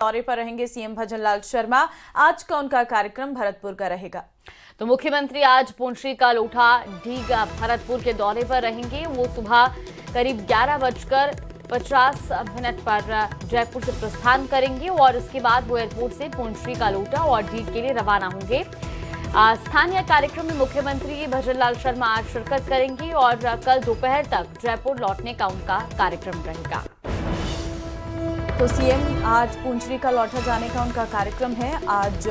दौरे पर रहेंगे सीएम भजनलाल शर्मा। आज का उनका कार्यक्रम भरतपुर का रहेगा। तो मुख्यमंत्री आज पुंछरी का लोठा ढीग भरतपुर के दौरे पर रहेंगे। वो सुबह करीब 11:50 पर जयपुर से प्रस्थान करेंगे और इसके बाद वो एयरपोर्ट से पुंछरी का लोठा और ढीग के लिए रवाना होंगे। स्थानीय कार्यक्रम में मुख्यमंत्री भजनलाल शर्मा आज शिरकत करेंगे और कल दोपहर तक जयपुर लौटने का उनका कार्यक्रम रहेगा। तो सीएम आज पुंछरी का लौटा जाने का उनका कार्यक्रम है। आज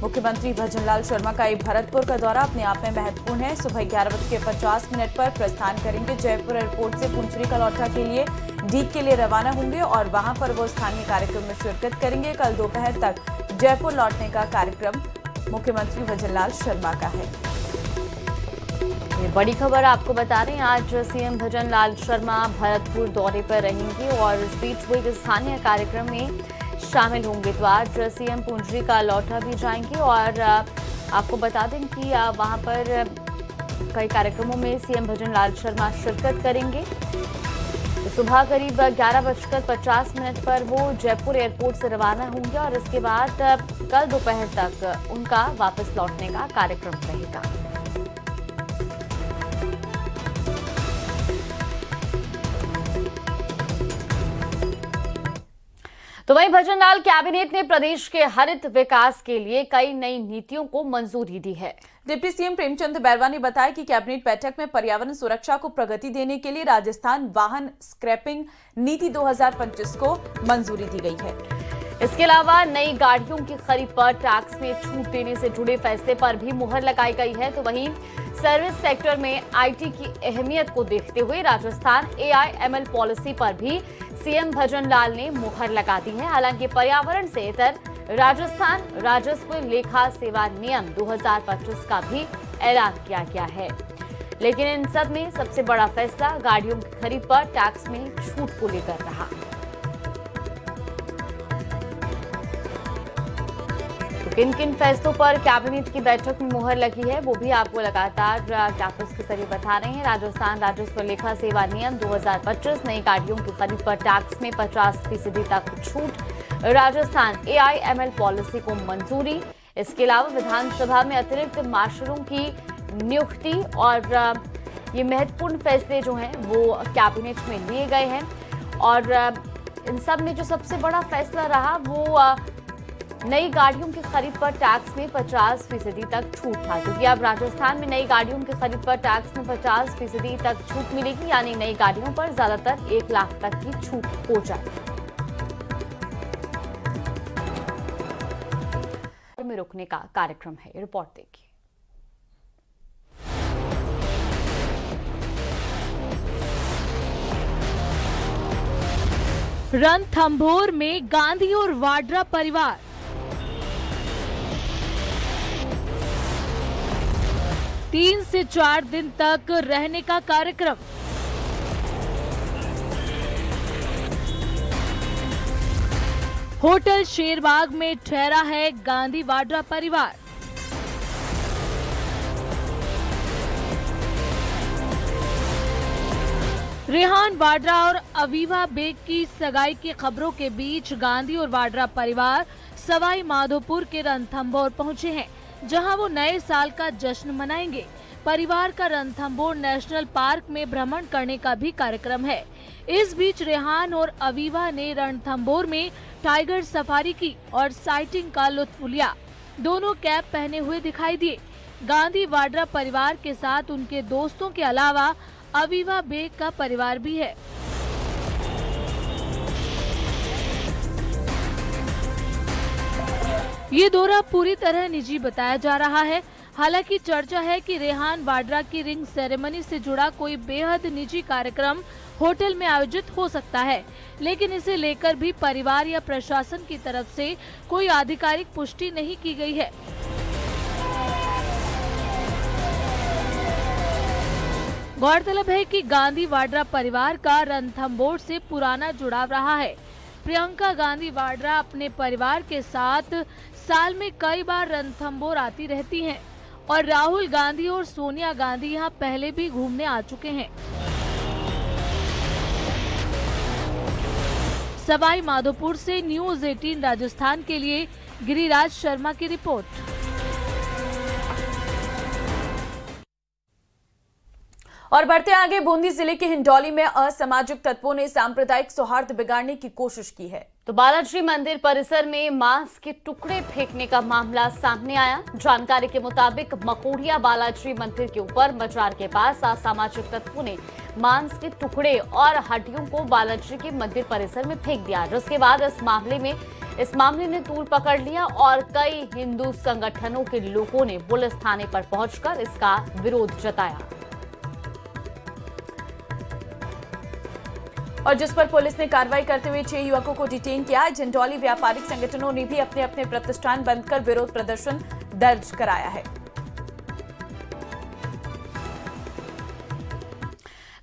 मुख्यमंत्री भजनलाल शर्मा का ये भरतपुर का दौरा अपने आप में महत्वपूर्ण है। सुबह 11:50 पर प्रस्थान करेंगे। जयपुर एयरपोर्ट से पुंछरी का लौटा के लिए ढीग के लिए रवाना होंगे और वहां पर वो स्थानीय कार्यक्रम में शिरकत करेंगे। कल दोपहर तक जयपुर लौटने का कार्यक्रम मुख्यमंत्री भजनलाल शर्मा का है। ये बड़ी खबर आपको बता रहे हैं, आज सीएम भजनलाल शर्मा भरतपुर दौरे पर रहेंगे और इस बीच वो एक स्थानीय कार्यक्रम में शामिल होंगे। तो आज सीएम पुंछरी का लौटा भी जाएंगे और आपको बता दें कि वहां पर कई कार्यक्रमों में सीएम भजनलाल शर्मा शिरकत करेंगे। तो सुबह करीब 11:50 पर वो जयपुर एयरपोर्ट से रवाना होंगे और इसके बाद कल दोपहर तक उनका वापस लौटने का कार्यक्रम रहेगा। तो वहीं भजनलाल कैबिनेट ने प्रदेश के हरित विकास के लिए कई नई नीतियों को मंजूरी दी है। डिप्टी सीएम प्रेमचंद बैरवा ने बताया कि कैबिनेट बैठक में पर्यावरण सुरक्षा को प्रगति देने के लिए राजस्थान वाहन स्क्रैपिंग नीति 2025 को मंजूरी दी गई है। इसके अलावा नई गाड़ियों की खरीद पर टैक्स में छूट देने से जुड़े फैसले पर भी मुहर लगाई गई है। तो वहीं सर्विस सेक्टर में आईटी की अहमियत को देखते हुए राजस्थान AIML पॉलिसी पर भी सीएम भजनलाल ने मुहर लगा दी है। हालांकि पर्यावरण से इतर राजस्थान राजस्व लेखा सेवा नियम 2025 का भी ऐलान किया गया है, लेकिन इन सब में सबसे बड़ा फैसला गाड़ियों की खरीद पर टैक्स में छूट को लेकर रहा। तो किन किन फैसलों पर कैबिनेट की बैठक में मुहर लगी है वो भी आपको लगातार कैंपस के जरिए बता रहे हैं। राजस्थान राजस्व लेखा सेवा नियम 2025, नई गाड़ियों की खरीद पर टैक्स में 50% तक छूट, राजस्थान AIML पॉलिसी को मंजूरी। इसके अलावा विधानसभा में अतिरिक्त मार्शलों की नियुक्ति और ये महत्वपूर्ण फैसले जो हैं वो कैबिनेट में लिए गए हैं। और इन सब में जो सबसे बड़ा फैसला रहा वो नई गाड़ियों की खरीद पर टैक्स में 50% तक छूट था, क्योंकि अब राजस्थान में नई गाड़ियों की खरीद पर टैक्स में 50% तक छूट मिलेगी, यानी नई गाड़ियों पर ज्यादातर 1 लाख तक की छूट हो जाएगी। में रुकने का कार्यक्रम है, रिपोर्ट देखिए। रणथंभौर में गांधी और वाड्रा परिवार, तीन से 4 दिन तक रहने का कार्यक्रम। होटल शेरबाग में ठहरा है गांधी वाड्रा परिवार। रेहान वाड्रा और अवीवा बेग की सगाई की खबरों के बीच गांधी और वाड्रा परिवार सवाई माधोपुर के रणथंभौर पहुंचे हैं, जहां वो नए साल का जश्न मनाएंगे। परिवार का रणथंभौर नेशनल पार्क में भ्रमण करने का भी कार्यक्रम है। इस बीच रेहान और अवीवा ने रणथंभौर में टाइगर सफारी की और साइटिंग का लुत्फ लिया। दोनों कैप पहने हुए दिखाई दिए। गांधी वाड्रा परिवार के साथ उनके दोस्तों के अलावा अवीवा बेग का परिवार भी है। ये दौरा पूरी तरह निजी बताया जा रहा है। हालांकि चर्चा है कि रेहान वाड्रा की रिंग सेरेमनी से जुड़ा कोई बेहद निजी कार्यक्रम होटल में आयोजित हो सकता है, लेकिन इसे लेकर भी परिवार या प्रशासन की तरफ से कोई आधिकारिक पुष्टि नहीं की गई है। गौरतलब है कि गांधी वाड्रा परिवार का रणथंभौर से पुराना जुड़ाव रहा है। प्रियंका गांधी वाड्रा अपने परिवार के साथ साल में कई बार रणथंभौर आती रहती हैं और राहुल गांधी और सोनिया गांधी यहां पहले भी घूमने आ चुके हैं। सवाई माधोपुर से न्यूज 18 राजस्थान के लिए गिरिराज शर्मा की रिपोर्ट। और बढ़ते आगे, बूंदी जिले के हिंडौली में असामाजिक तत्वों ने सांप्रदायिक सौहार्द बिगाड़ने की कोशिश की है। तो बालाजी मंदिर परिसर में मांस के टुकड़े फेंकने का मामला सामने आया। जानकारी के मुताबिक मकोड़िया बालाजी मंदिर के ऊपर मजार के पास असामाजिक तत्वों ने मांस के टुकड़े और हड्डियों को बालाजी के मंदिर परिसर में फेंक दिया, जिसके बाद इस मामले ने तूल पकड़ लिया और कई हिंदू संगठनों के लोगों ने पुलिस थाने पर पहुंचकर इसका विरोध जताया। और जिस पर पुलिस ने कार्रवाई करते हुए 6 युवकों को डिटेन किया। झंडौली व्यापारिक संगठनों ने भी अपने अपने प्रतिष्ठान बंद कर विरोध प्रदर्शन दर्ज कराया है।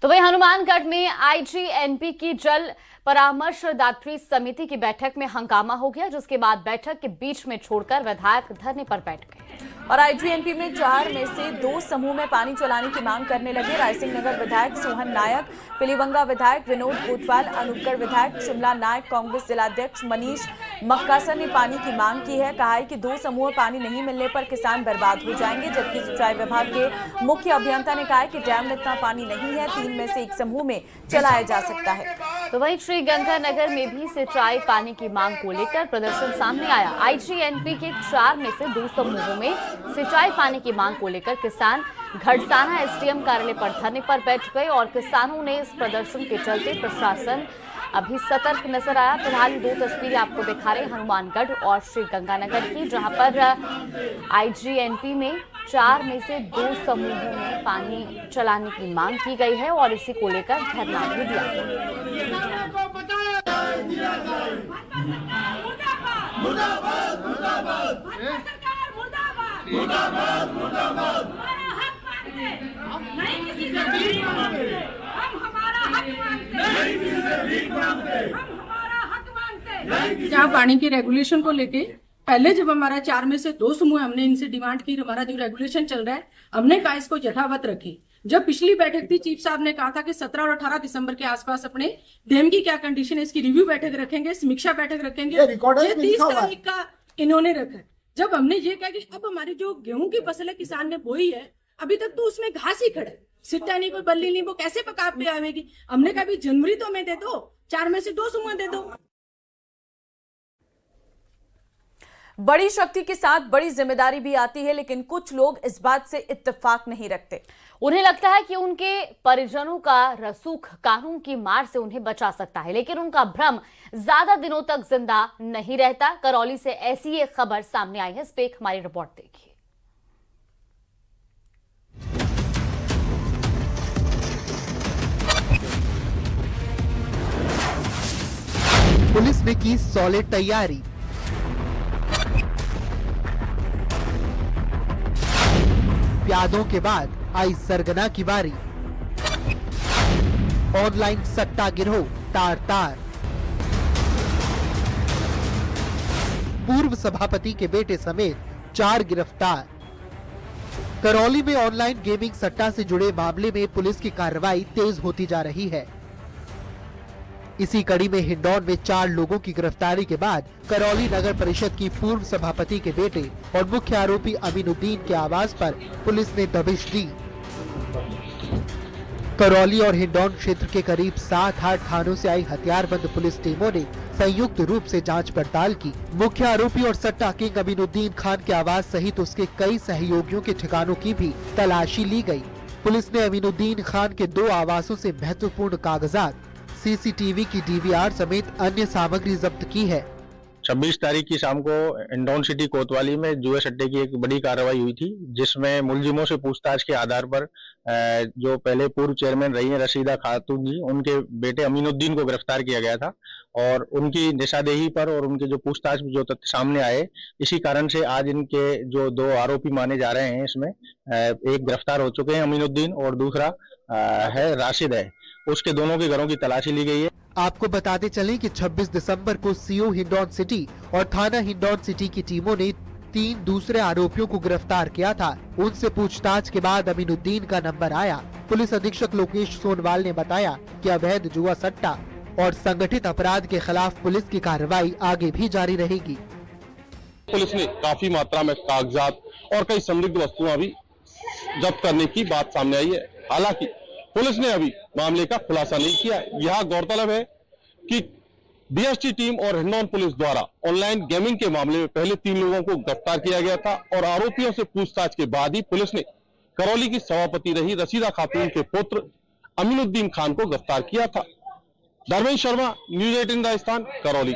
तो वहीं हनुमानगढ़ में आईजीएनपी की जल परामर्शदात्री समिति की बैठक में हंगामा हो गया, जिसके बाद बैठक के बीच में छोड़कर विधायक धरने पर बैठ गए। और आईजीएनपी में 4 में से 2 समूह में पानी चलाने की मांग करने लगे। रायसिंह नगर विधायक सोहन नायक, पिलीबंगा विधायक विनोद कोतवाल, अनूपगढ़ विधायक शिमला नायक, कांग्रेस जिलाध्यक्ष मनीष मक्कासर ने पानी की मांग की है। कहा है कि 2 समूह में पानी नहीं मिलने पर किसान बर्बाद हो जाएंगे। जबकि सिंचाई विभाग के मुख्य अभियंता ने कहा है कि डैम में इतना पानी नहीं है, 3 में से 1 समूह में चलाया जा सकता है। तो वहीं श्री गंगानगर में भी सिंचाई पानी की मांग को लेकर प्रदर्शन सामने आया। आईजीएनपी के 4 में से 2 समूहों में सिंचाई पानी की मांग को लेकर किसान घड़साना एसडीएम कार्यालय पर धरने पर बैठ गए और किसानों ने इस प्रदर्शन के चलते प्रशासन अभी सतर्क नजर आया। फिलहाल 2 तस्वीरें आपको दिखा रहे हनुमानगढ़ और श्री गंगानगर की, जहां पर आईजीएनपी में 4 में से 2 समूहों में पानी चलाने की मांग की गई है और इसी को लेकर धरना भी दिया क्या पानी के रेगुलेशन को लेके पहले जब हमारा 4 में से 2 समूह हमने इनसे डिमांड की, हमारा जो रेगुलेशन चल रहा है हमने कहा इसको यथावत रखे। जब पिछली बैठक थी, चीफ साहब ने कहा था कि 17 और 18 दिसंबर के आसपास अपने डैम की क्या कंडीशन है इसकी रिव्यू बैठक रखेंगे, समीक्षा बैठक रखेंगे। ये 30 तारीख का इन्होंने रखा। जब हमने ये कहा कि अब हमारी जो गेहूं की फसल है किसान ने बोई है, अभी तक तो उसमें घास ही खड़ा है, सिट्टा नहीं, कोई बल्ली नहीं, वो कैसे पकाप पे आवेगी। हमने कहा भी जनवरी तो हमें दे दो, 4 में से 2 समूह दे दो। बड़ी शक्ति के साथ बड़ी जिम्मेदारी भी आती है, लेकिन कुछ लोग इस बात से इत्तेफाक नहीं रखते। उन्हें लगता है कि उनके परिजनों का रसूख कानून की मार से उन्हें बचा सकता है, लेकिन उनका भ्रम ज्यादा दिनों तक जिंदा नहीं रहता। करौली से ऐसी एक खबर सामने आई है, इस पे हमारी रिपोर्ट देखिए। पुलिस ने की सॉलिड तैयारी। प्यादों के बाद आई सरगना की बारी। ऑनलाइन सट्टा गिरोह तार तार। पूर्व सभापति के बेटे समेत 4 गिरफ्तार। करौली में ऑनलाइन गेमिंग सट्टा से जुड़े मामले में पुलिस की कार्रवाई तेज होती जा रही है। इसी कड़ी में हिंडौन में 4 लोगों की गिरफ्तारी के बाद करौली नगर परिषद की पूर्व सभापति के बेटे और मुख्य आरोपी अमीनुद्दीन के आवास पर पुलिस ने दबिश दी। करौली और हिंडौन क्षेत्र के करीब 7-8 थानों से आई हथियारबंद पुलिस टीमों ने संयुक्त रूप से जांच पड़ताल की। मुख्य आरोपी और सट्टा किंग अमीनुद्दीन खान के आवास सहित उसके कई सहयोगियों के ठिकानों की भी तलाशी ली गई। पुलिस ने अमीनुद्दीन खान के 2 आवासों से महत्वपूर्ण कागजात, सीसीटीवी की डीवीआर समेत अन्य सामग्री जब्त की है। 26 तारीख की शाम को हिंडौन सिटी कोतवाली में जुए सट्टे की एक बड़ी कार्रवाई हुई थी, जिसमें मुलजिमों से पूछताछ के आधार पर जो पहले पूर्व चेयरमैन रही हैं रशीदा खातून जी, उनके बेटे अमीनुद्दीन को गिरफ्तार किया गया था और उनकी निशादेही पर और उनके जो पूछताछ जो तथ्य सामने आए, इसी कारण से आज इनके जो 2 आरोपी माने जा रहे हैं, इसमें एक गिरफ्तार हो चुके हैं अमीनुद्दीन और दूसरा है राशिद है। उसके दोनों के घरों की तलाशी ली गई है। आपको बताते चलें कि 26 दिसंबर को सीओ हिंडौन सिटी और थाना हिंडौन सिटी की टीमों ने 3 दूसरे आरोपियों को गिरफ्तार किया था। उनसे पूछताछ के बाद अमीनुद्दीन का नंबर आया। पुलिस अधीक्षक लोकेश सोनवाल ने बताया कि अवैध जुआ सट्टा और संगठित अपराध के खिलाफ पुलिस की कार्रवाई आगे भी जारी रहेगी। पुलिस ने काफी मात्रा में कागजात और कई संदिग्ध वस्तुएं भी जब्त करने की बात सामने आई है। हालांकि पुलिस ने अभी मामले का खुलासा नहीं किया। यह गौरतलब है कि डीएसटी टीम और हिंडौन पुलिस द्वारा ऑनलाइन गेमिंग के मामले में पहले 3 लोगों को गिरफ्तार किया गया था और आरोपियों से पूछताछ के बाद ही पुलिस ने करौली की सभापति रही रशीदा खातून के पुत्र अमीनुद्दीन खान को गिरफ्तार किया था। धर्मेंद्र शर्मा, न्यूज 18 राजस्थान, करौली।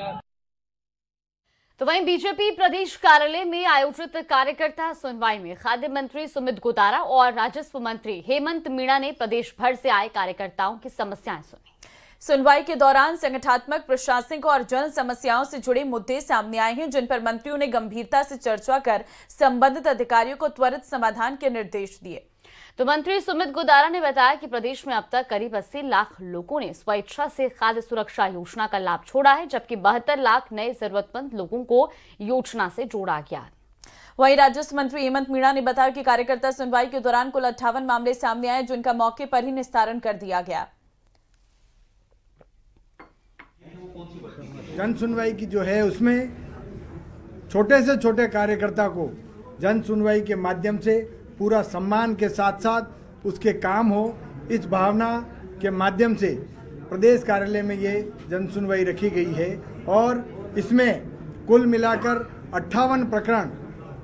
तो वहीं बीजेपी प्रदेश कार्यालय में आयोजित कार्यकर्ता सुनवाई में खाद्य मंत्री सुमित गोतारा और राजस्व मंत्री हेमंत मीणा ने प्रदेश भर से आए कार्यकर्ताओं की समस्याएं सुनी। सुनवाई के दौरान संगठनात्मक, प्रशासनिक और जन समस्याओं से जुड़े मुद्दे सामने आए हैं, जिन पर मंत्रियों ने गंभीरता से चर्चा कर संबंधित अधिकारियों को त्वरित समाधान के निर्देश दिए। तो मंत्री सुमित गोतारा ने बताया कि प्रदेश में अब तक करीब 80 लाख लोगों ने स्वेच्छा से खाद्य सुरक्षा योजना का लाभ छोड़ा है, जबकि 72 लाख नए जरूरतमंद लोगों को योजना से जोड़ा गया। वहीं राजस्व मंत्री हेमंत मीणा ने बताया कि कार्यकर्ता सुनवाई के दौरान कुल 58 मामले सामने आए, जिनका मौके पर ही निस्तारण कर दिया गया। जन सुनवाई की जो है उसमें छोटे से छोटे कार्यकर्ता को जन सुनवाई के माध्यम से पूरा सम्मान के साथ साथ उसके काम हो, इस भावना के माध्यम से प्रदेश कार्यालय में ये जन सुनवाई रखी गई है और इसमें कुल मिलाकर 58 प्रकरण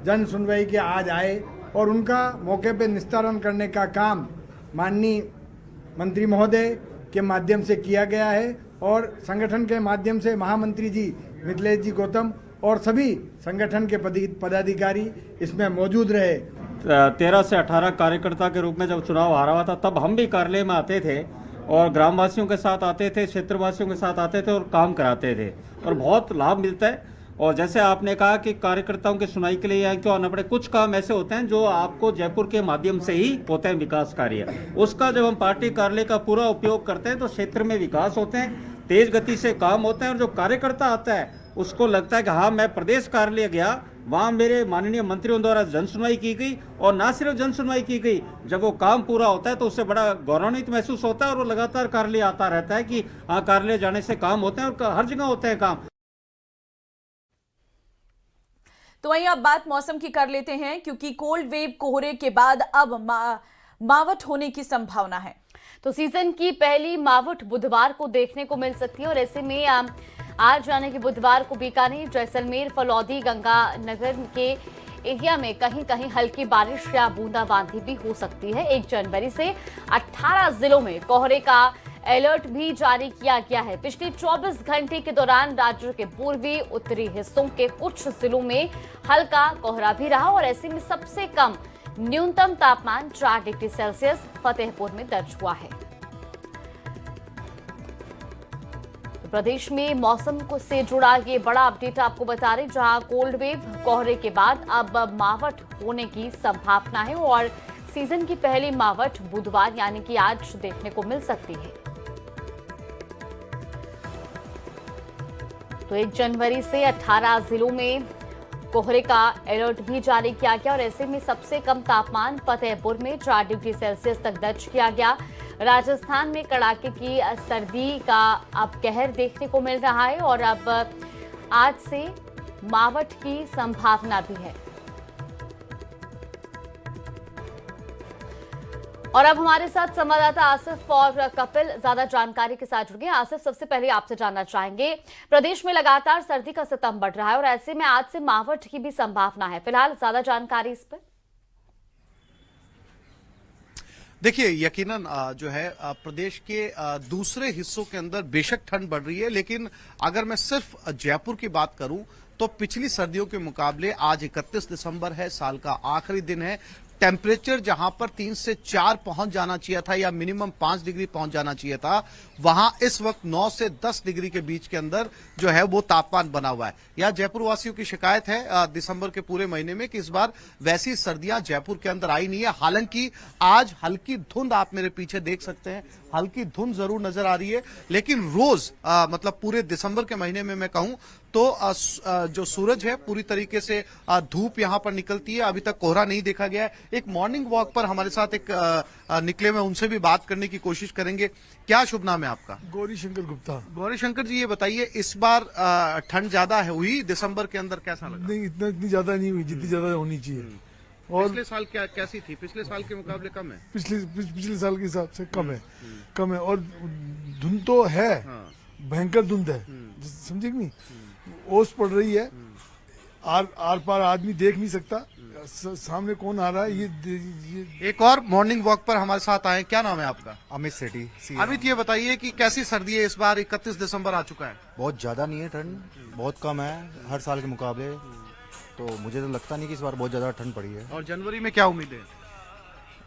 जन सुनवाई के आज आए और उनका मौके पे निस्तारण करने का काम माननीय मंत्री महोदय के माध्यम से किया गया है और संगठन के माध्यम से महामंत्री जी मिथिलेश जी गौतम और सभी संगठन के पदाधिकारी इसमें मौजूद रहे। 13 से 18 कार्यकर्ता के रूप में जब चुनाव हारा हुआ था तब हम भी कार्यालय में आते थे और ग्रामवासियों के साथ आते थे, क्षेत्रवासियों के साथ आते थे और काम कराते थे और बहुत लाभ मिलता है। और जैसे आपने कहा कि कार्यकर्ताओं की सुनाई के लिए यहाँ क्यों आना पड़े, कुछ काम ऐसे होते हैं जो आपको जयपुर के माध्यम से ही होते हैं विकास कार्य, उसका जब हम पार्टी कार्यालय का पूरा उपयोग करते हैं तो क्षेत्र में विकास होते हैं, तेज गति से काम होते हैं और जो कार्यकर्ता आता है उसको लगता है कि हाँ मैं प्रदेश कार्यालय गया, वहाँ मेरे माननीय मंत्रियों द्वारा जन सुनवाई की गई और ना सिर्फ जन सुनवाई की गई, जब वो काम पूरा होता है तो उससे बड़ा गौरवान्वित महसूस होता है और वो लगातार कार्यालय आता रहता है कि हाँ कार्यालय जाने से काम होते हैं और हर जगह होते हैं काम। तो वहीं अब बात मौसम की कर लेते हैं, क्योंकि कोल्ड वेव कोहरे के बाद अब मावठ होने की संभावना है। तो सीजन की पहली मावठ बुधवार को देखने को मिल सकती है और ऐसे में आज यानी कि बुधवार को बीकानेर, जैसलमेर, फलौदी, गंगानगर के एरिया में कहीं कहीं हल्की बारिश या बूंदाबांदी भी हो सकती है। 1 जनवरी से 18 जिलों में कोहरे का अलर्ट भी जारी किया गया है। पिछले 24 घंटे के दौरान राज्य के पूर्वी उत्तरी हिस्सों के कुछ जिलों में हल्का कोहरा भी रहा और ऐसे में सबसे कम न्यूनतम तापमान 4 डिग्री सेल्सियस फतेहपुर में दर्ज हुआ है। प्रदेश में मौसम से जुड़ा ये बड़ा अपडेट आपको बता रहे, जहां कोल्ड वेव कोहरे के बाद अब मावठ होने की संभावना है और सीजन की पहली मावठ बुधवार यानी कि आज देखने को मिल सकती है। तो 1 जनवरी से 18 जिलों में कोहरे का अलर्ट भी जारी किया गया और ऐसे में सबसे कम तापमान फतेहपुर में 4 डिग्री सेल्सियस तक दर्ज किया गया। राजस्थान में कड़ाके की सर्दी का अब कहर देखने को मिल रहा है और अब आज से मावठ की संभावना भी है। और अब हमारे साथ संवाददाता आसिफ और कपिल ज्यादा जानकारी के साथ जुड़ गए। आसिफ, सबसे पहले आपसे जानना चाहेंगे, प्रदेश में लगातार सर्दी का सितम बढ़ रहा है और ऐसे में आज से मावठ की भी संभावना है, फिलहाल ज्यादा जानकारी इस पर। देखिए, यकीनन जो है प्रदेश के दूसरे हिस्सों के अंदर बेशक ठंड बढ़ रही है, लेकिन अगर मैं सिर्फ जयपुर की बात करूं तो पिछली सर्दियों के मुकाबले आज 31 दिसंबर है, साल का आखिरी दिन है। टेम्परेचर जहां पर 3 से 4 पहुंच जाना चाहिए था या मिनिमम 5 डिग्री पहुंच जाना चाहिए था, वहां इस वक्त 9 से 10 डिग्री के बीच के अंदर जो है वो तापमान बना हुआ है। यह जयपुर वासियों की शिकायत है दिसंबर के पूरे महीने में कि इस बार वैसी सर्दियां जयपुर के अंदर आई नहीं है। हालांकि आज हल्की धुंध आप मेरे पीछे देख सकते हैं, हल्की धुंध जरूर नजर आ रही है, लेकिन रोज मतलब पूरे दिसंबर के महीने में मैं कहूं तो जो सूरज है पूरी तरीके से धूप यहाँ पर निकलती है। अभी तक कोहरा नहीं देखा गया है। एक मॉर्निंग वॉक पर हमारे साथ एक निकले हुए, उनसे भी बात करने की कोशिश करेंगे। क्या शुभ नाम है आपका? गौरी शंकर गुप्ता। गौरी शंकर जी, ये बताइए, इस बार ठंड ज्यादा है हुई दिसंबर के अंदर, कैसा लगा? नहीं, इतनी ज्यादा नहीं हुई जितनी ज्यादा होनी चाहिए। और पिछले साल कैसी थी? पिछले साल के मुकाबले कम है? पिछले साल के हिसाब से कम है। और धुंध तो है, भयंकर धुंध है, समझे कि नहीं? ओस पड़ रही है, आर पार आदमी देख नहीं सकता सामने कौन आ रहा है। ये एक और मॉर्निंग वॉक पर हमारे साथ आए, क्या नाम है आपका? अमित सेठी। अमित, ये बताइए कि कैसी सर्दी है इस बार? 31 दिसंबर आ चुका है। बहुत ज्यादा नहीं है, ठंड बहुत कम है हर साल के मुकाबले, तो मुझे तो लगता नहीं कि इस बार बहुत ज्यादा ठंड पड़ी है। और जनवरी में क्या उम्मीद है?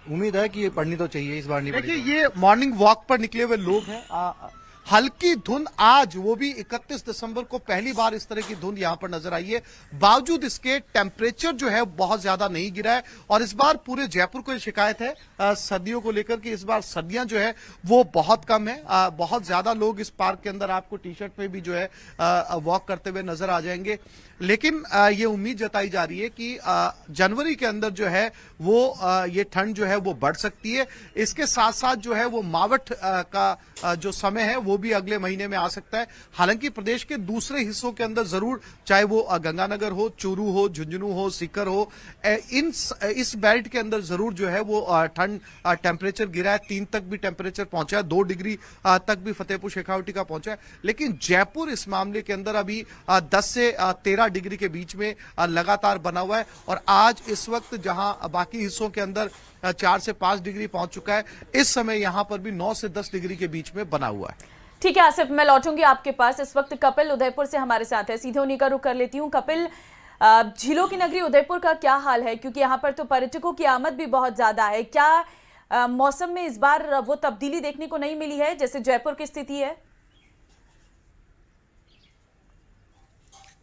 उम्मीद है कि ये पड़नी तो चाहिए, इस बार नहीं देखिए, पड़ी। ये मॉर्निंग वॉक पर निकले हुए लोग हैं। हल्की धुंध आज, वो भी 31 दिसंबर को पहली बार इस तरह की धुंध यहां पर नजर आई है। बावजूद इसके टेम्परेचर जो है बहुत ज्यादा नहीं गिरा है। और इस बार पूरे जयपुर को शिकायत है सर्दियों को लेकर कि इस बार सर्दियां जो है वो बहुत कम है। बहुत ज्यादा लोग इस पार्क के अंदर आपको टी शर्ट में भी जो है वॉक करते हुए नजर आ जाएंगे। लेकिन ये उम्मीद जताई जा रही है कि जनवरी के अंदर जो है वो ये ठंड जो है वो बढ़ सकती है। इसके साथ साथ जो है वो मावठ का जो समय है वो भी अगले महीने में आ सकता है। हालांकि प्रदेश के दूसरे हिस्सों के अंदर जरूर, चाहे वो गंगानगर हो, चूरू हो, झुंझुनू हो, सीकर हो, इस बेल्ट के अंदर जरूर जो है वो ठंड टेम्परेचर गिरा है। 3 तक भी टेम्परेचर पहुंचा है, 2 डिग्री तक भी फतेहपुर शेखावटी का पहुंचा है। लेकिन जयपुर इस मामले के अंदर अभी 10 से 13 डिग्री के बीच में लगातार बना हुआ है। और आज इस वक्त जहां बाकी हिस्सों के अंदर 4 से 5 डिग्री पहुंच चुका है, इस समय यहां पर भी 9 से 10 डिग्री के बीच में बना हुआ है। ठीक है आसिफ, मैं लौटूंगी आपके पास। इस वक्त कपिल उदयपुर से हमारे साथ है, सीधे उन्हीं का रुख कर लेती हूँ। कपिल, झीलों की नगरी उदयपुर का क्या हाल है? क्योंकि यहाँ पर तो पर्यटकों की आमद भी बहुत ज्यादा है। क्या मौसम में इस बार वो तब्दीली देखने को नहीं मिली है जैसे जयपुर की स्थिति है?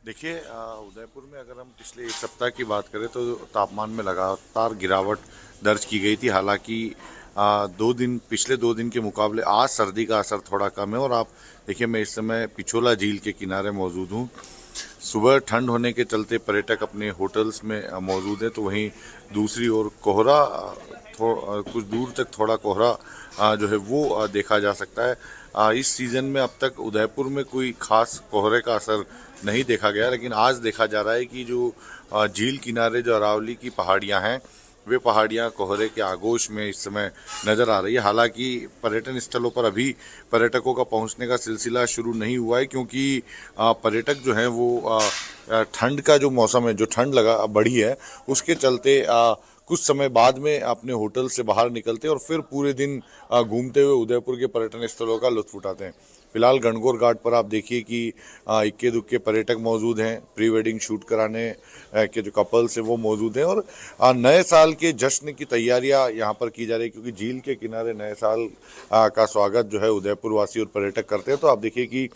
देखिए, उदयपुर में अगर हम पिछले 1 सप्ताह की बात करें तो तापमान में लगातार गिरावट दर्ज की गई थी। हालांकि पिछले 2 दिन के मुकाबले आज सर्दी का असर थोड़ा कम है। और आप देखिए, मैं इस समय पिछोला झील के किनारे मौजूद हूँ। सुबह ठंड होने के चलते पर्यटक अपने होटल्स में मौजूद हैं, तो वहीं दूसरी ओर कोहरा, कुछ दूर तक थोड़ा कोहरा जो है वो देखा जा सकता है। इस सीजन में अब तक उदयपुर में कोई खास कोहरे का असर नहीं देखा गया, लेकिन आज देखा जा रहा है कि जो झील किनारे जो अरावली की पहाड़ियां हैं, वे पहाड़ियां कोहरे के आगोश में इस समय नजर आ रही है। हालांकि पर्यटन स्थलों पर अभी पर्यटकों का पहुंचने का सिलसिला शुरू नहीं हुआ है, क्योंकि पर्यटक जो हैं वो ठंड का जो मौसम है, जो ठंड बढ़ी है, उसके चलते कुछ समय बाद में अपने होटल से बाहर निकलते हैं और फिर पूरे दिन घूमते हुए उदयपुर के पर्यटन स्थलों का लुत्फ उठाते हैं। फिलहाल गणगौर घाट पर आप देखिए कि इक्के दुक्के पर्यटक मौजूद हैं, प्री वेडिंग शूट कराने के जो कपल्स हैं वो मौजूद हैं। और नए साल के जश्न की तैयारियां यहाँ पर की जा रही है, क्योंकि झील के किनारे नए साल का स्वागत जो है उदयपुर वासी और पर्यटक करते हैं। तो आप देखिए कि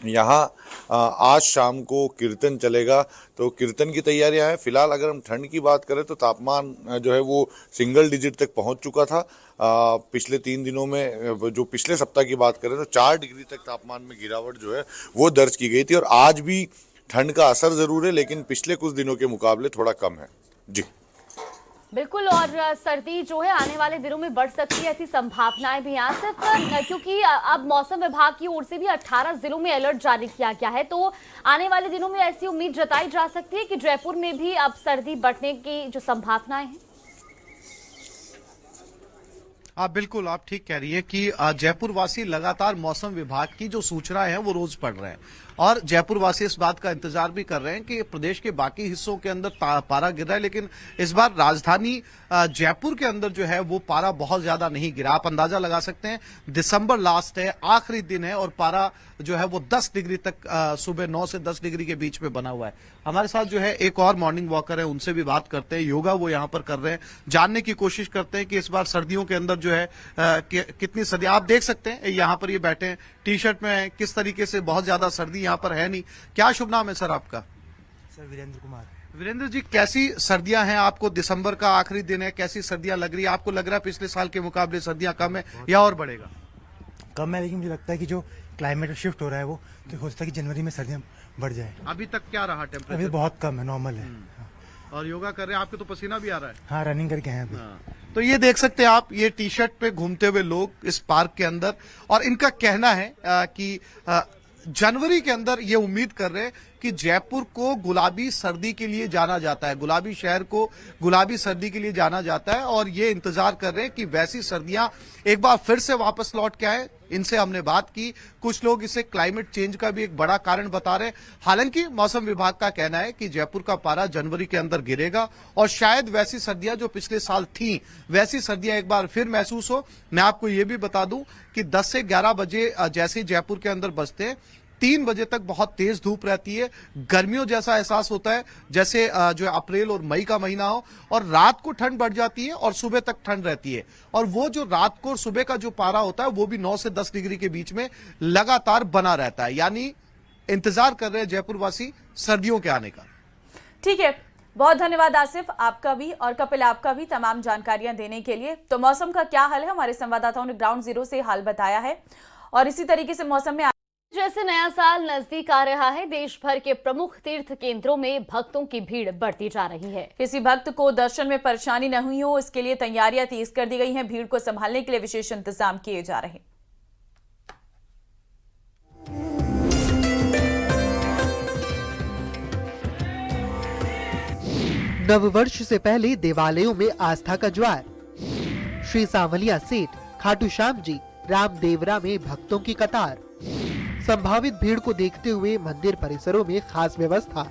यहाँ आज शाम को कीर्तन चलेगा, तो कीर्तन की तैयारियां हैं। फिलहाल अगर हम ठंड की बात करें तो तापमान जो है वो सिंगल डिजिट तक पहुंच चुका था। पिछले 3 दिनों में, जो पिछले सप्ताह की बात करें तो 4 डिग्री तक तापमान में गिरावट जो है वो दर्ज की गई थी। और आज भी ठंड का असर जरूर है, लेकिन पिछले कुछ दिनों के मुकाबले थोड़ा कम है। जी बिल्कुल, और सर्दी जो है आने वाले दिनों में बढ़ सकती है, ऐसी संभावनाएं भी हैं सिर्फ, क्योंकि अब मौसम विभाग की ओर से भी 18 जिलों में अलर्ट जारी किया गया है। तो आने वाले दिनों में ऐसी उम्मीद जताई जा सकती है कि जयपुर में भी अब सर्दी बढ़ने की जो संभावनाएं हैं। हाँ बिल्कुल, आप ठीक कह रही है कि जयपुर वासी लगातार मौसम विभाग की जो सूचनाएं हैं वो रोज पढ़ रहे हैं। और जयपुर वासी इस बात का इंतजार भी कर रहे हैं कि प्रदेश के बाकी हिस्सों के अंदर पारा गिर रहा है, लेकिन इस बार राजधानी जयपुर के अंदर जो है वो पारा बहुत ज्यादा नहीं गिरा। आप अंदाजा लगा सकते हैं, दिसंबर लास्ट है, आखिरी दिन है, और पारा जो है वो 10 डिग्री तक सुबह 9 से 10 डिग्री के बीच में बना हुआ है। हमारे साथ जो है एक और मॉर्निंग वॉकर है, उनसे भी बात करते हैं। योगा वो यहाँ पर कर रहे हैं, जानने की कोशिश करते हैं कि इस बार सर्दियों के अंदर जो है कितनी सर्दी। आप देख सकते हैं यहाँ पर ये बैठे हैं, टी शर्ट में, किस तरीके से बहुत ज्यादा सर्दी यहाँ पर है नहीं। क्या शुभ नाम है सर आपका? सर वीरेंद्र कुमार। वीरेंद्र जी, कैसी सर्दियां हैं? आपको दिसंबर का आखिरी दिन है, कैसी सर्दियां लग रही है? आपको लग रहा है पिछले साल के मुकाबले सर्दियां कम है या और बढ़ेगा? कम है, लेकिन मुझे लगता है कि जो क्लाइमेट शिफ्ट हो रहा है वो, तो हो सकता है कि जनवरी में सर्दियां बढ़ जाए। अभी तक क्या रहा टेम्परेचर? अभी बहुत कम है, नॉर्मल है। और योगा कर रहे हैं, आपके तो पसीना भी आ रहा है। हाँ, रनिंग करके हैं अभी। तो ये देख सकते हैं आप, ये टी शर्ट पे घूमते हुए लोग इस पार्क के अंदर, और इनका कहना है कि जनवरी के अंदर ये उम्मीद कर रहे हैं कि जयपुर को गुलाबी सर्दी के लिए जाना जाता है, गुलाबी शहर को गुलाबी सर्दी के लिए जाना जाता है, और ये इंतजार कर रहे हैं कि वैसी सर्दियां एक बार फिर से वापस लौट के आए। इनसे हमने बात की, कुछ लोग इसे क्लाइमेट चेंज का भी एक बड़ा कारण बता रहे हैं। हालांकि मौसम विभाग का कहना है कि जयपुर का पारा जनवरी के अंदर गिरेगा और शायद वैसी सर्दियां जो पिछले साल थी वैसी सर्दियां एक बार फिर महसूस हो। मैं आपको ये भी बता दूं कि 10 से 11 बजे जैसे जयपुर के अंदर बजते हैं, 3 बजे तक बहुत तेज धूप रहती है, गर्मियों जैसा एहसास होता है जैसे जो अप्रैल और मई का महीना हो, और रात को ठंड बढ़ जाती है और सुबह तक ठंड रहती है। और वो जो रात को और सुबह का जो पारा होता है वो भी 9 से 10 डिग्री के बीच में लगातार बना रहता है। यानी इंतजार कर रहे हैं जयपुर वासी सर्दियों के आने का। ठीक है, बहुत धन्यवाद आसिफ, आपका भी और कपिल आपका भी तमाम जानकारियां देने के लिए। तो मौसम का क्या हाल है, हमारे संवाददाताओं ने ग्राउंड जीरो से हाल बताया है। और इसी तरीके से मौसम में जैसे नया साल नजदीक आ रहा है, देश भर के प्रमुख तीर्थ केंद्रों में भक्तों की भीड़ बढ़ती जा रही है। किसी भक्त को दर्शन में परेशानी न हुई हो, इसके लिए तैयारियां तेज कर दी गई हैं। भीड़ को संभालने के लिए विशेष इंतजाम किए जा रहे हैं। नववर्ष से पहले देवालयों में आस्था का ज्वार। श्री सांवलिया सेठ, खाटू श्याम जी, रामदेवरा में भक्तों की कतार। संभावित भीड़ को देखते हुए मंदिर परिसरों में खास व्यवस्था।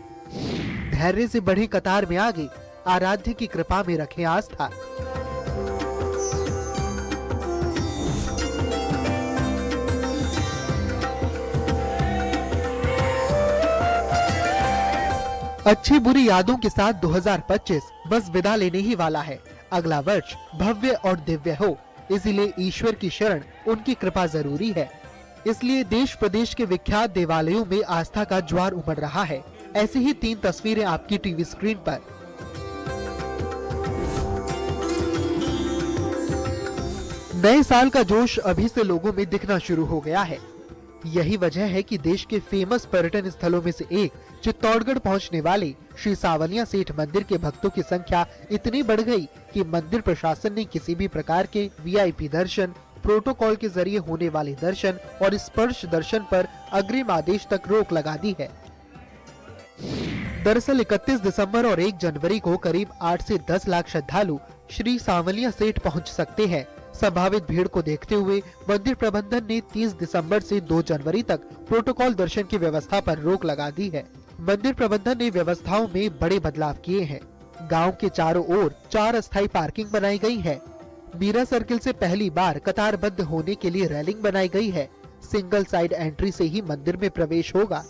धैर्य से बढ़ी कतार में आगे, आराध्य की कृपा में रखें आस्था। अच्छी बुरी यादों के साथ 2025 बस विदा लेने ही वाला है। अगला वर्ष भव्य और दिव्य हो, इसीलिए ईश्वर की शरण, उनकी कृपा जरूरी है। इसलिए देश प्रदेश के विख्यात देवालयों में आस्था का ज्वार उमड़ रहा है। ऐसी ही 3 तस्वीरें आपकी टीवी स्क्रीन पर। नए साल का जोश अभी से लोगों में दिखना शुरू हो गया है। यही वजह है कि देश के फेमस पर्यटन स्थलों में से एक चित्तौड़गढ़ पहुंचने वाले श्री सांवलिया सेठ मंदिर के भक्तों की संख्या इतनी बढ़ गई कि मंदिर प्रशासन ने किसी भी प्रकार के वीआईपी दर्शन, प्रोटोकॉल के जरिए होने वाले दर्शन और स्पर्श दर्शन पर अग्रिम आदेश तक रोक लगा दी है। दरअसल 31 दिसंबर और 1 जनवरी को करीब 8 से 10 लाख श्रद्धालु श्री सांवलिया सेठ पहुंच सकते हैं। संभावित भीड़ को देखते हुए मंदिर प्रबंधन ने 30 दिसंबर से 2 जनवरी तक प्रोटोकॉल दर्शन की व्यवस्था पर रोक लगा दी है। मंदिर प्रबंधन ने व्यवस्थाओं में बड़े बदलाव किए हैं। गांव के चारों ओर 4 अस्थायी पार्किंग बनाई गई है। मीरा सर्किल से पहली बार कतारबद्ध होने के लिए रेलिंग बनाई गई है। सिंगल साइड एंट्री से ही मंदिर में प्रवेश होगा।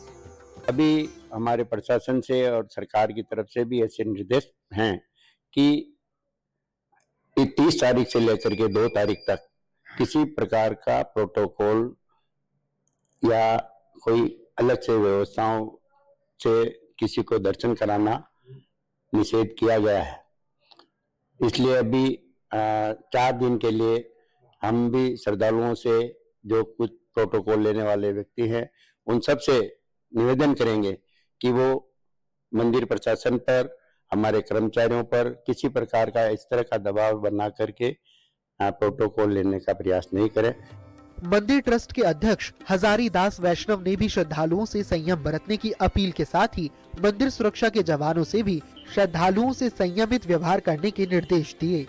अभी हमारे प्रशासन से और सरकार की तरफ से भी ऐसे निर्देश हैं कि 30 तारीख से लेकर के 2 तारीख तक किसी प्रकार का प्रोटोकॉल या कोई अलग से व्यवस्थाओं से किसी को दर्शन कराना निषेध किया गया है। इसलिए अभी 4 दिन के लिए हम भी श्रद्धालुओं से, जो कुछ प्रोटोकॉल लेने वाले व्यक्ति हैं, उन सब से निवेदन करेंगे कि वो मंदिर प्रशासन पर, हमारे कर्मचारियों पर किसी प्रकार का इस तरह का दबाव बना करके प्रोटोकॉल लेने का प्रयास नहीं करें। मंदिर ट्रस्ट के अध्यक्ष हजारी दास वैष्णव ने भी श्रद्धालुओं से संयम बरतने की अपील के साथ ही मंदिर सुरक्षा के जवानों से भी श्रद्धालुओं से संयमित व्यवहार करने के निर्देश दिए।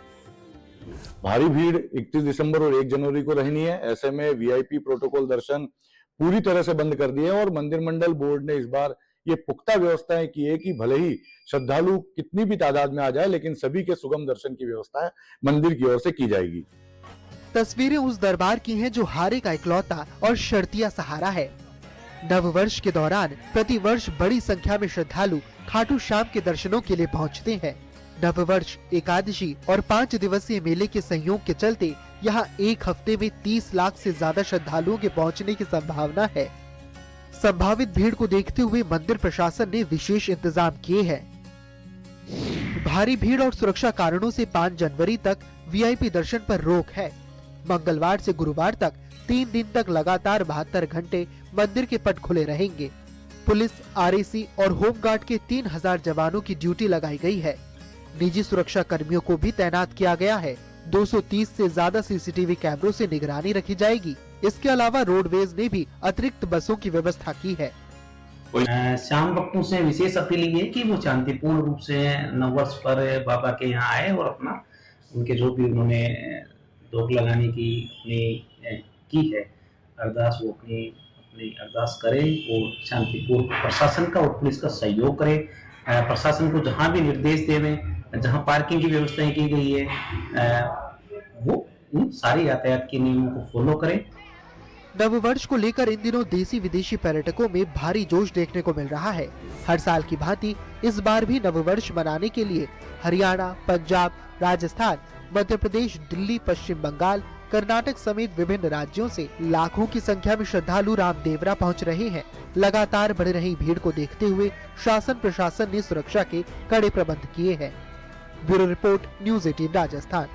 भारी भीड़ 31 दिसंबर और 1 जनवरी को रहनी है। ऐसे में वीआईपी प्रोटोकॉल दर्शन पूरी तरह से बंद कर दिए और मंदिर मंडल बोर्ड ने इस बार ये पुख्ता व्यवस्थाएं की है कि भले ही श्रद्धालु कितनी भी तादाद में आ जाए, लेकिन सभी के सुगम दर्शन की व्यवस्था मंदिर की ओर से की जाएगी। तस्वीरें उस दरबार की हैं जो हारे का इकलौता और शर्तिया सहारा है। नववर्ष के दौरान प्रतिवर्ष बड़ी संख्या में श्रद्धालु खाटू श्याम के दर्शनों के लिए पहुंचते हैं। नववर्ष, एकादशी और 5 दिवसीय मेले के संयोग के चलते यहाँ एक हफ्ते में 30 लाख से ज्यादा श्रद्धालुओं के पहुँचने की संभावना है। संभावित भीड़ को देखते हुए मंदिर प्रशासन ने विशेष इंतजाम किए हैं। भारी भीड़ और सुरक्षा कारणों से 5 जनवरी तक वीआईपी दर्शन पर रोक है। मंगलवार से गुरुवार तक 3 दिन तक लगातार 72 घंटे मंदिर के पट खुले रहेंगे। पुलिस, आरएसी और होमगार्ड के 3000 जवानों की ड्यूटी लगाई गई है। निजी सुरक्षा कर्मियों को भी तैनात किया गया है। 230 से ज्यादा सीसीटीवी कैमरों से निगरानी रखी जाएगी। इसके अलावा रोडवेज ने भी अतिरिक्त बसों की व्यवस्था की है। श्याम भक्तों से विशेष अपील ये है कि वो शांतिपूर्ण रूप से नववर्ष पर बाबा के यहाँ आए और अपना उनके जो भी उन्होंने रोक लगाने की अपनी की है अरदास, वो अपनी अरदास करें और शांतिपूर्ण प्रशासन का और पुलिस का सहयोग करें। प्रशासन को जहाँ भी निर्देश देवें, जहाँ पार्किंग की व्यवस्थाएं की गई है वो उन सारे यातायात के नियमों को फॉलो करें। नववर्ष को लेकर इन दिनों देसी विदेशी पर्यटकों में भारी जोश देखने को मिल रहा है। हर साल की भांति इस बार भी नववर्ष मनाने के लिए हरियाणा, पंजाब, राजस्थान, मध्य प्रदेश, दिल्ली, पश्चिम बंगाल, कर्नाटक समेत विभिन्न राज्यों से लाखों की संख्या में श्रद्धालु रामदेवरा पहुंच रहे हैं। लगातार बढ़ रही भीड़ को देखते हुए शासन प्रशासन ने सुरक्षा के कड़े प्रबंध किए हैं। Bureau report, news 18 Rajasthan.